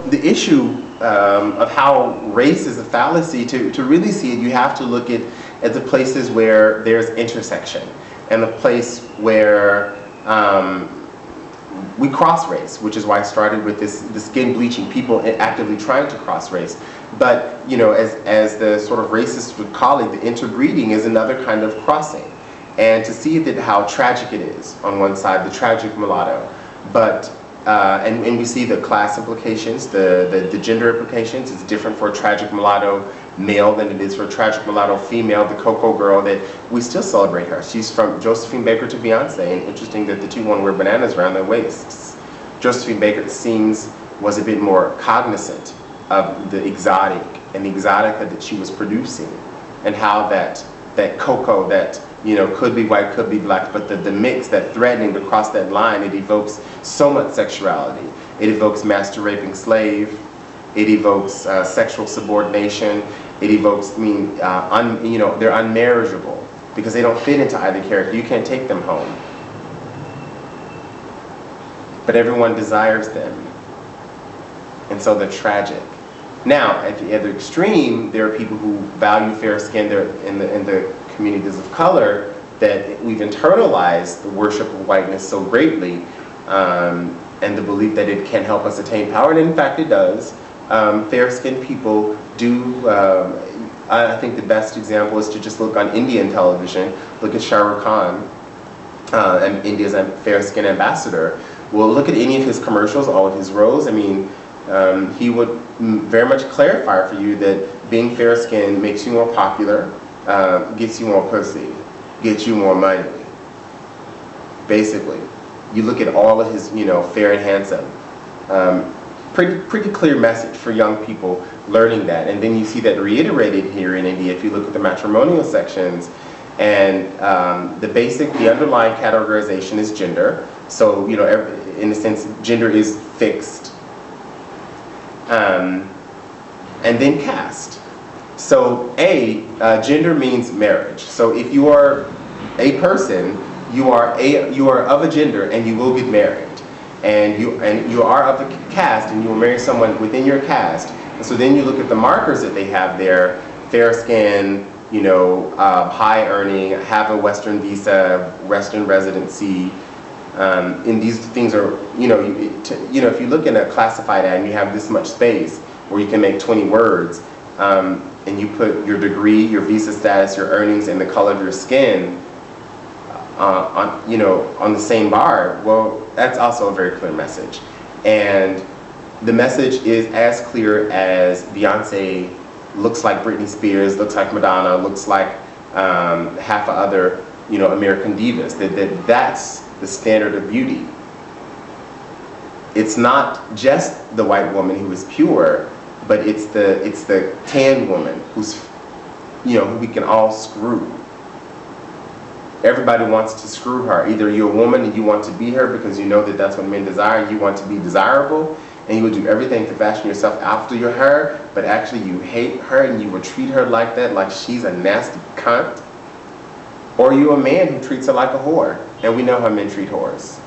The issue of how race is a fallacy, to really see it, you have to look at the places where there's intersection, and the place where we cross race, which is why I started with the skin bleaching, people actively trying to cross race. But you know, as the sort of racists would call it, the interbreeding is another kind of crossing. And to see that how tragic it is on one side, the tragic mulatto, but and we see the class implications, the gender implications. It's different for a tragic mulatto male than it is for a tragic mulatto female. The Coco girl, that we still celebrate her. She's from Josephine Baker to Beyonce, and interesting that the two want to wear bananas around their waists. Josephine Baker, it seems, was a bit more cognizant of the exotic and the exotica that she was producing, and how that Coco, that, you know, could be white, could be black, but the mix, that threatening to cross that line, it evokes so much sexuality. It evokes master raping slave. It evokes sexual subordination. It evokes, you know, they're unmarriageable because they don't fit into either character. You can't take them home. But everyone desires them. And so they're tragic. Now, at the other extreme, there are people who value fair skin. They're in the communities of color, that we've internalized the worship of whiteness so greatly, and the belief that it can help us attain power, and in fact it does. Fair-skinned people do, I think the best example is to just look on Indian television, look at Shah Rukh Khan, and India's fair-skinned ambassador. Well, look at any of his commercials, all of his roles. I mean, he would very much clarify for you that being fair-skinned makes you more popular, gets you more pussy, gets you more money. Basically, you look at all of his, you know, fair and handsome. Pretty clear message for young people learning that, and then you see that reiterated here in India if you look at the matrimonial sections, and the underlying categorization is gender. So, you know, in a sense, gender is fixed, and then caste. So gender means marriage. So if you are a person, you are of a gender, and you will get married, and you are of a caste, and you will marry someone within your caste. And so then you look at the markers that they have there: fair skin, you know, high earning, have a Western visa, Western residency. And these things are, you know, if you look in a classified ad and you have this much space where you can make 20 words, and you put your degree, your visa status, your earnings, and the color of your skin on the same bar, well, that's also a very clear message. And the message is as clear as Beyonce looks like Britney Spears, looks like Madonna, looks like half of other, you know, American divas. That's the standard of beauty. It's not just the white woman who is pure, but it's the tan woman who's, you know, who we can all screw. Everybody wants to screw her. Either you're a woman and you want to be her because you know that that's what men desire. You want to be desirable, and you will do everything to fashion yourself after you're her, but actually you hate her and you will treat her like that, like she's a nasty cunt. Or you're a man who treats her like a whore, and we know how men treat whores.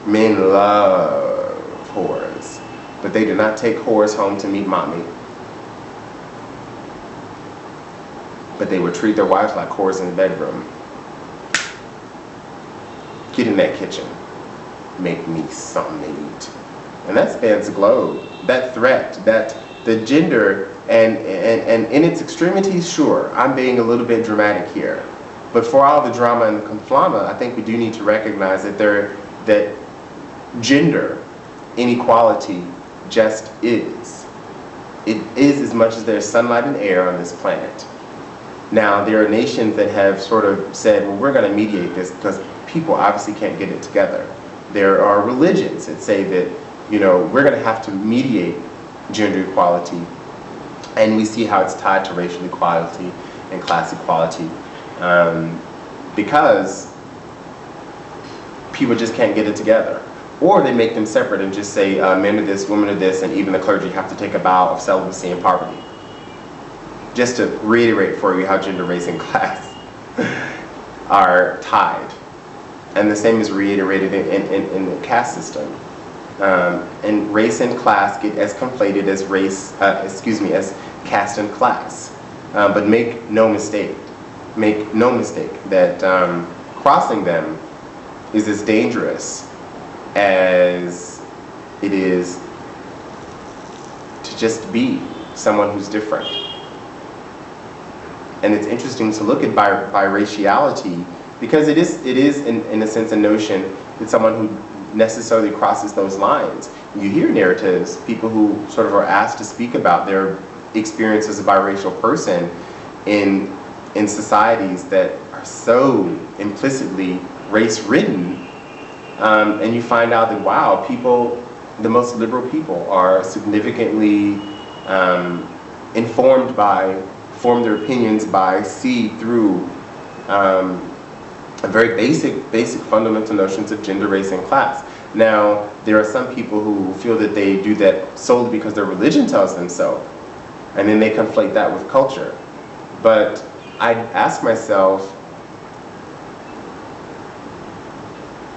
Men love whores, but they do not take whores home to meet mommy. But they would treat their wives like whores in the bedroom. Get in that kitchen, make me something to eat. And that spans the globe. That threat, the gender, and in its extremities, sure, I'm being a little bit dramatic here. But for all the drama and the conflama, I think we do need to recognize that gender inequality just is. It is as much as there's sunlight and air on this planet. Now, there are nations that have sort of said, well, we're going to mediate this because people obviously can't get it together. There are religions that say that, you know, we're going to have to mediate gender equality, and we see how it's tied to racial equality and class equality, because people just can't get it together. Or they make them separate and just say men are this, women are this, and even the clergy have to take a vow of celibacy and poverty. Just to reiterate for you how gender, race, and class are tied. And the same is reiterated in the caste system. And race and class get as conflated as as caste and class. But make no mistake that crossing them is as dangerous as it is to just be someone who's different. And it's interesting to look at biraciality, because it is in a sense a notion that someone who necessarily crosses those lines. You hear narratives, people who sort of are asked to speak about their experience as a biracial person in societies that are so implicitly race-ridden, and you find out that, wow, people, the most liberal people, are significantly form their opinions by, see through very basic fundamental notions of gender, race, and class. Now, there are some people who feel that they do that solely because their religion tells them so, and then they conflate that with culture. But I ask myself,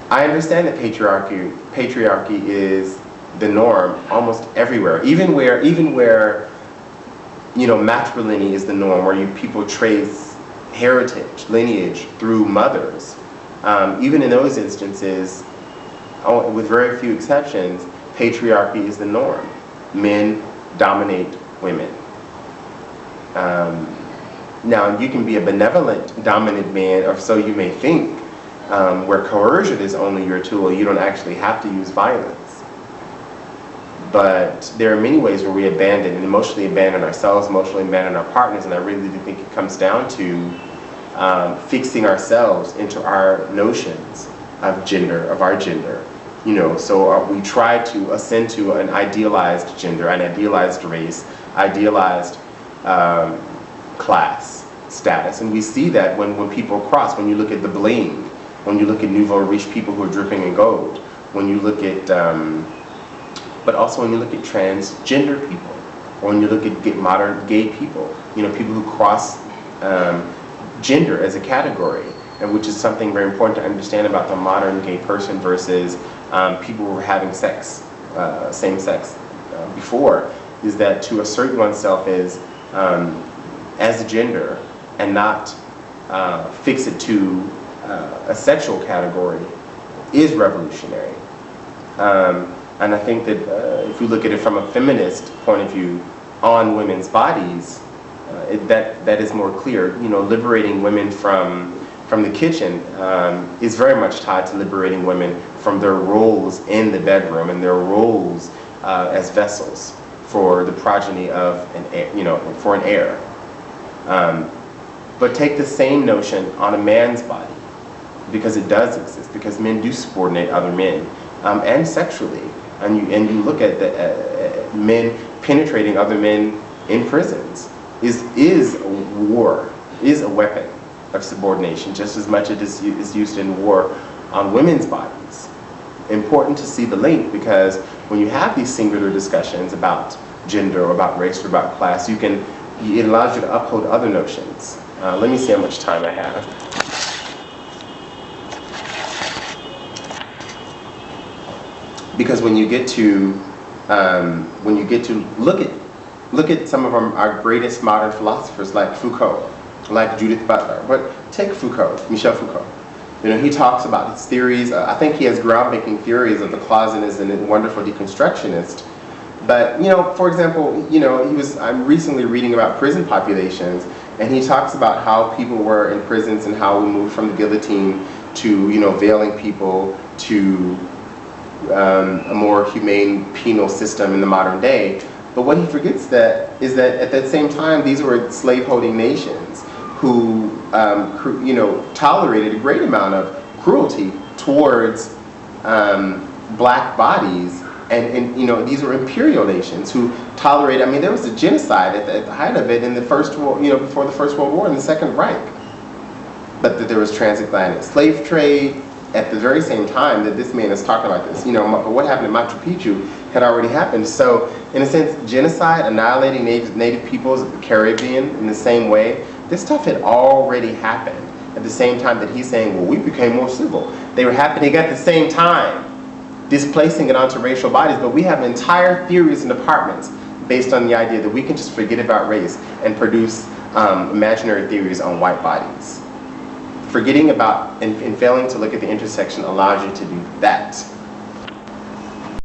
I understand that patriarchy is the norm almost everywhere, even where matrilineal is the norm, where people trace heritage, lineage through mothers. Even in those instances, with very few exceptions, patriarchy is the norm. Men dominate women. Now, you can be a benevolent, dominant man, or so you may think, where coercion is only your tool. You don't actually have to use violence. But there are many ways where we abandon and emotionally abandon ourselves, emotionally abandon our partners, and I really do think it comes down to fixing ourselves into our notions of gender, of our gender. So we try to ascend to an idealized gender, an idealized race, idealized class status. And we see that when people cross, when you look at the bling, when you look at nouveau riche people who are dripping in gold, when you look at, but also when you look at transgender people, or when you look at modern gay people, people who cross gender as a category, and which is something very important to understand about the modern gay person versus people who were having sex, same sex before, is that to assert oneself as a gender and not fix it to a sexual category is revolutionary. And I think that if you look at it from a feminist point of view on women's bodies, that is more clear. Liberating women from the kitchen is very much tied to liberating women from their roles in the bedroom and their roles as vessels for the progeny of an heir. But take the same notion on a man's body, because it does exist, because men do subordinate other men, and sexually. And you look at the men penetrating other men in prisons is a war, is a weapon of subordination, just as much as it is used in war on women's bodies. Important to see the link, because when you have these singular discussions about gender or about race or about class, it allows you to uphold other notions. Let me see how much time I have. Because when you get to look at some of our greatest modern philosophers, like Foucault, like Judith Butler, but take Michel Foucault. He talks about his theories. I think he has groundbreaking theories of the closet as a wonderful deconstructionist. But for example, I'm recently reading about prison populations, and he talks about how people were in prisons and how we moved from the guillotine to veiling people to a more humane penal system in the modern day. But what he forgets is that at that same time, these were slave-holding nations who tolerated a great amount of cruelty towards black bodies, and these were imperial nations who tolerated. I mean, there was a genocide at the height of it in the First World, before the First World War in the Second Reich. But that there was transatlantic slave trade at the very same time that this man is talking about this. But what happened in Machu Picchu had already happened. So, in a sense, genocide, annihilating native peoples of the Caribbean in the same way, this stuff had already happened at the same time that he's saying, well, we became more civil. They were happening at the same time. displacing it onto racial bodies, but we have entire theories and departments based on the idea that we can just forget about race and produce imaginary theories on white bodies. Forgetting about and failing to look at the intersection allows you to do that.